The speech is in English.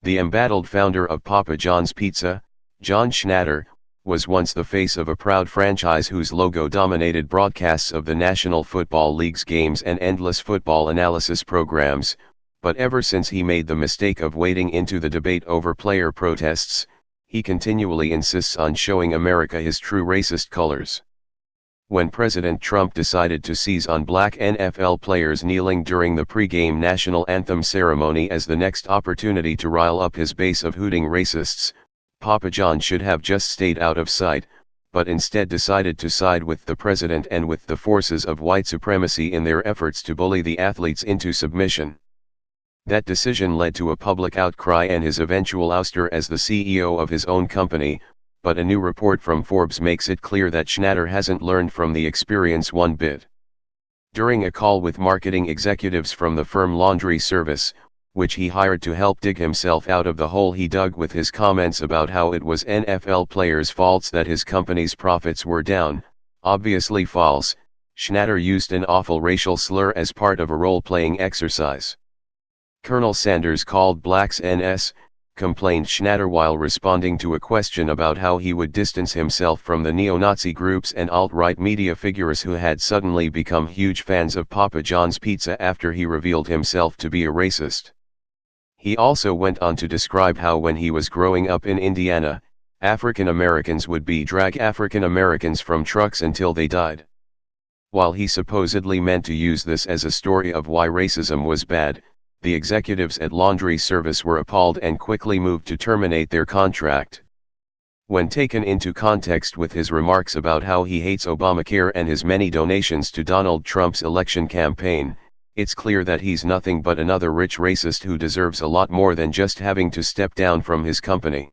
The embattled founder of Papa John's Pizza, John Schnatter, was once the face of a proud franchise whose logo dominated broadcasts of the National Football League's games and endless football analysis programs, but ever since he made the mistake of wading into the debate over player protests, he continually insists on showing America his true racist colors. When President Trump decided to seize on black NFL players kneeling during the pre-game national anthem ceremony as the next opportunity to rile up his base of hooting racists, Papa John should have just stayed out of sight, but instead decided to side with the president and with the forces of white supremacy in their efforts to bully the athletes into submission. That decision led to a public outcry and his eventual ouster as the CEO of his own company, but a new report from Forbes makes it clear that Schnatter hasn't learned from the experience one bit. During a call with marketing executives from the firm Laundry Service, which he hired to help dig himself out of the hole he dug with his comments about how it was NFL players' faults that his company's profits were down, obviously false, Schnatter used an awful racial slur as part of a role-playing exercise. Colonel Sanders called blacks NS, complained Schnatter while responding to a question about how he would distance himself from the neo-Nazi groups and alt-right media figures who had suddenly become huge fans of Papa John's Pizza after he revealed himself to be a racist. He also went on to describe how when he was growing up in Indiana, African Americans would drag African Americans from trucks until they died. While he supposedly meant to use this as a story of why racism was bad, the executives at Laundry Service were appalled and quickly moved to terminate their contract. When taken into context with his remarks about how he hates Obamacare and his many donations to Donald Trump's election campaign, it's clear that he's nothing but another rich racist who deserves a lot more than just having to step down from his company.